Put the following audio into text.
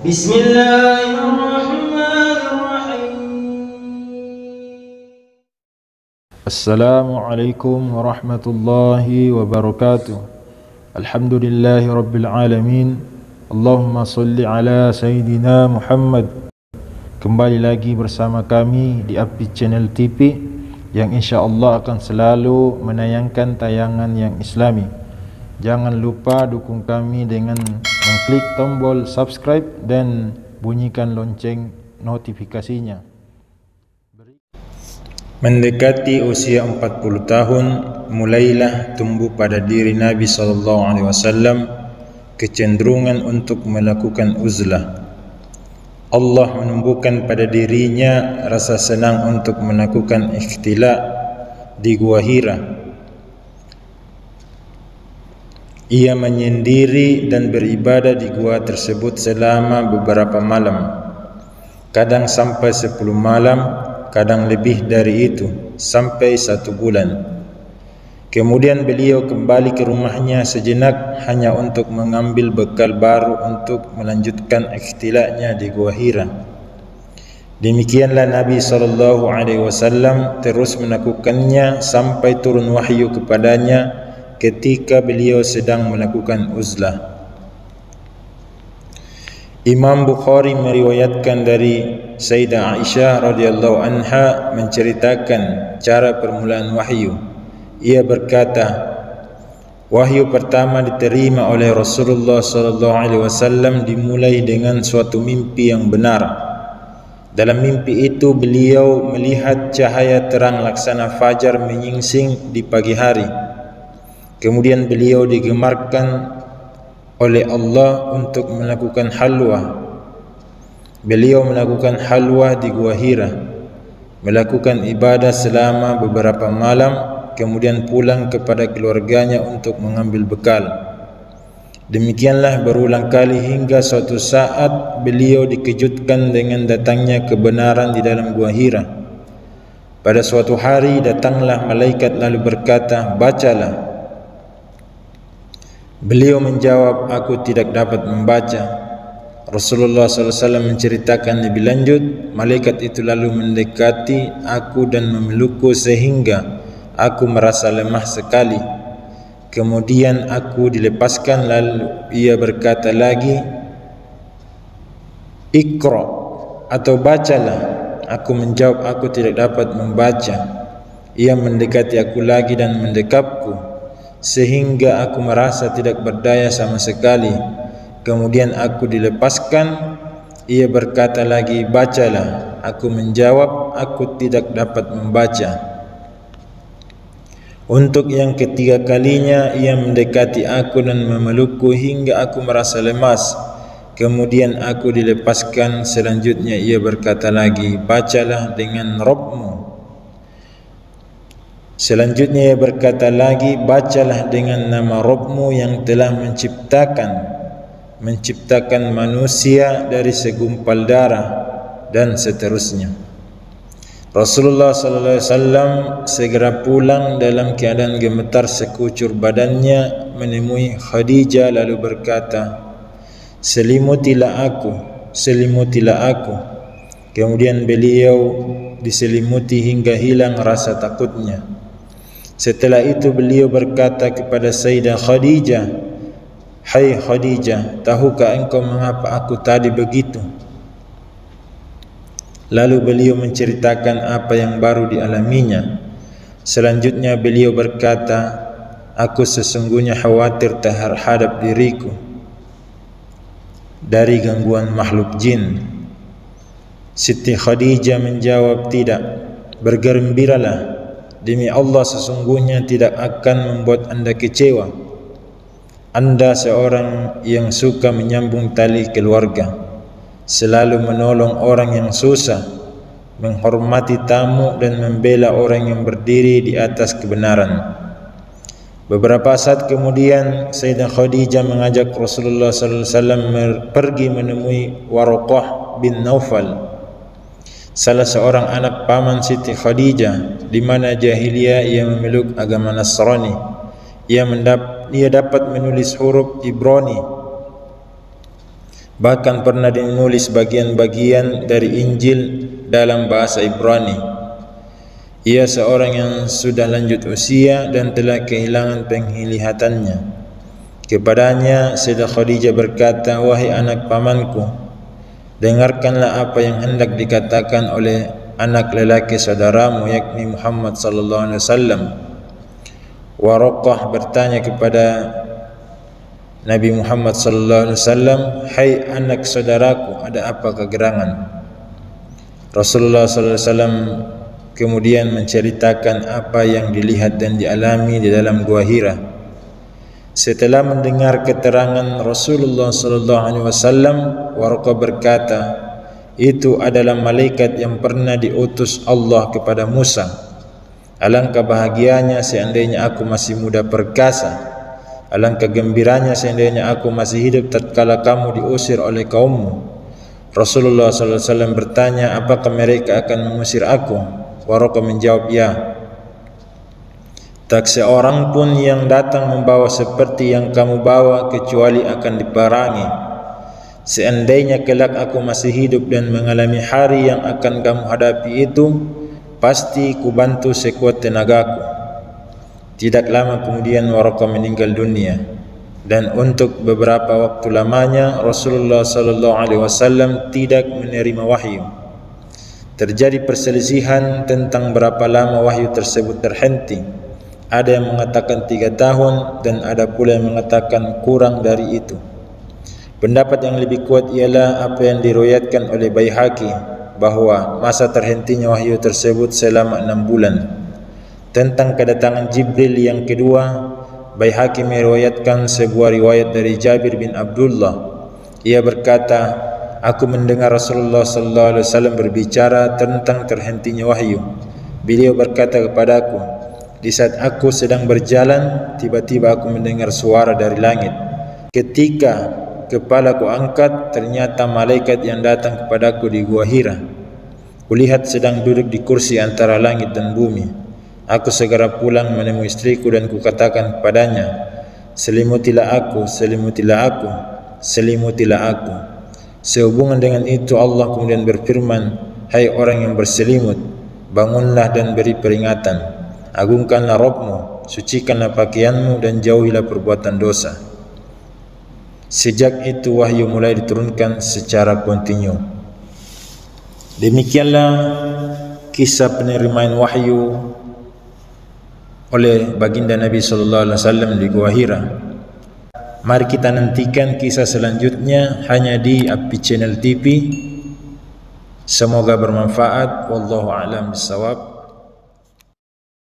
Bismillahirrahmanirrahim. Assalamualaikum warahmatullahi wabarakatuh. Alhamdulillahi rabbil alamin. Allahumma salli ala Sayyidina Muhammad. Kembali lagi bersama kami di Api Channel TV yang insya-Allah akan selalu menayangkan tayangan yang islami. Jangan lupa dukung kami dengan mengklik tombol subscribe dan bunyikan lonceng notifikasinya. Mendekati usia 40 tahun, mulailah tumbuh pada diri Nabi SAW kecenderungan untuk melakukan uzlah. Allah menumbuhkan pada dirinya rasa senang untuk melakukan ikhtila di Gua Hira. Ia menyendiri dan beribadah di gua tersebut selama beberapa malam, kadang sampai 10 malam, kadang lebih dari itu, sampai 1 bulan. Kemudian beliau kembali ke rumahnya sejenak hanya untuk mengambil bekal baru untuk melanjutkan ikhtilanya di Gua Hira. Demikianlah Nabi SAW terus melakukannya sampai turun wahyu kepadanya ketika beliau sedang melakukan uzlah. Imam Bukhari meriwayatkan dari Sayyidah Aisyah radhiyallahu anha menceritakan cara permulaan wahyu. Ia berkata, wahyu pertama diterima oleh Rasulullah SAW dimulai dengan suatu mimpi yang benar. Dalam mimpi itu beliau melihat cahaya terang laksana fajar menyingsing di pagi hari. Kemudian beliau digemarkan oleh Allah untuk melakukan halwa. Beliau melakukan halwa di Gua Hira, melakukan ibadah selama beberapa malam, kemudian pulang kepada keluarganya untuk mengambil bekal. Demikianlah berulang kali hingga suatu saat beliau dikejutkan dengan datangnya kebenaran di dalam Gua Hira. Pada suatu hari datanglah malaikat lalu berkata, "Bacalah." Beliau menjawab, "Aku tidak dapat membaca." Rasulullah SAW menceritakan lebih lanjut, malaikat itu lalu mendekati aku dan memelukku sehingga aku merasa lemah sekali. Kemudian aku dilepaskan, lalu ia berkata lagi, "Iqra" atau bacalah. Aku menjawab, "Aku tidak dapat membaca." Ia mendekati aku lagi dan mendekapku sehingga aku merasa tidak berdaya sama sekali. Kemudian aku dilepaskan. Ia berkata lagi, "Bacalah." Aku menjawab, "Aku tidak dapat membaca." Untuk yang ketiga kalinya ia mendekati aku dan memelukku hingga aku merasa lemas. Kemudian aku dilepaskan. Selanjutnya ia berkata lagi, "Bacalah dengan Rabbmu." Selanjutnya ia berkata lagi, "Bacalah dengan nama Rabbmu yang telah menciptakan manusia dari segumpal darah," dan seterusnya. Rasulullah SAW segera pulang dalam keadaan gemetar sekucur badannya, menemui Khadijah lalu berkata, selimutilah aku." Kemudian beliau diselimuti hingga hilang rasa takutnya. Setelah itu beliau berkata kepada Sayyidah Khadijah, "Hai Khadijah, tahukah engkau mengapa aku tadi begitu?" Lalu beliau menceritakan apa yang baru dialaminya. Selanjutnya beliau berkata, "Aku sesungguhnya khawatir terhadap diriku dari gangguan makhluk jin." Siti Khadijah menjawab, "Tidak, bergembiralah. Demi Allah sesungguhnya tidak akan membuat anda kecewa. Anda seorang yang suka menyambung tali keluarga, selalu menolong orang yang susah, menghormati tamu dan membela orang yang berdiri di atas kebenaran." Beberapa saat kemudian Sayyidah Khadijah mengajak Rasulullah SAW pergi menemui Waraqah bin Naufal, salah seorang anak paman Siti Khadijah, di mana jahiliyah ia memeluk agama Nasrani. Ia dapat menulis huruf Ibrani. Bahkan pernah dinulis bagian-bagian dari Injil dalam bahasa Ibrani. Ia seorang yang sudah lanjut usia dan telah kehilangan penglihatannya. Kepadanya Sayyidah Khadijah berkata, "Wahai anak pamanku, dengarkanlah apa yang hendak dikatakan oleh anak lelaki saudaramu, yakni Muhammad sallallahu alaihi wasallam." Waraqah bertanya kepada Nabi Muhammad sallallahu alaihi wasallam, "Hai anak saudaraku, ada apa kegerangan?" Rasulullah sallallahu alaihi wasallam kemudian menceritakan apa yang dilihat dan dialami di dalam Gua Hira. Setelah mendengar keterangan Rasulullah sallallahu alaihi wasallam, Waraqah berkata, "Itu adalah malaikat yang pernah diutus Allah kepada Musa. Alangkah bahagianya seandainya aku masih muda perkasa. Alangkah gembiranya seandainya aku masih hidup tatkala kamu diusir oleh kaummu." Rasulullah sallallahu alaihi wasallam bertanya, "Apakah mereka akan mengusir aku?" Waraqah menjawab, "Ya. Tak seorang pun yang datang membawa seperti yang kamu bawa kecuali akan diperangi. Seandainya kelak aku masih hidup dan mengalami hari yang akan kamu hadapi itu, pasti ku bantu sekuat tenagaku." Tidak lama kemudian Waraqah meninggal dunia, dan untuk beberapa waktu lamanya Rasulullah sallallahu alaihi wasallam tidak menerima wahyu. Terjadi perselisihan tentang berapa lama wahyu tersebut terhenti. Ada yang mengatakan 3 tahun dan ada pula yang mengatakan kurang dari itu. Pendapat yang lebih kuat ialah apa yang diriwayatkan oleh Baihaqi, bahwa masa terhentinya wahyu tersebut selama 6 bulan. Tentang kedatangan Jibril yang kedua, Baihaqi meriwayatkan sebuah riwayat dari Jabir bin Abdullah. Ia berkata, "Aku mendengar Rasulullah sallallahu alaihi wasallam berbicara tentang terhentinya wahyu. Beliau berkata kepadaku, di saat aku sedang berjalan, tiba-tiba aku mendengar suara dari langit. Ketika kepalaku angkat, ternyata malaikat yang datang kepadaku di Gua Hira. Kulihat sedang duduk di kursi antara langit dan bumi. Aku segera pulang menemui istriku dan kukatakan kepadanya, 'Selimutilah aku, selimutilah aku, selimutilah aku.' Sehubungan dengan itu Allah kemudian berfirman, 'Hai orang yang berselimut, bangunlah dan beri peringatan. Agungkanlah Rabbmu, sucikanlah pakaianmu dan jauhilah perbuatan dosa.' Sejak itu wahyu mulai diturunkan secara kontinu." Demikianlah kisah penerimaan wahyu oleh baginda Nabi sallallahu alaihi wasallam di Gua Hira. Mari kita nantikan kisah selanjutnya hanya di Api Channel TV. Semoga bermanfaat. Wallahu a'lam bishawab.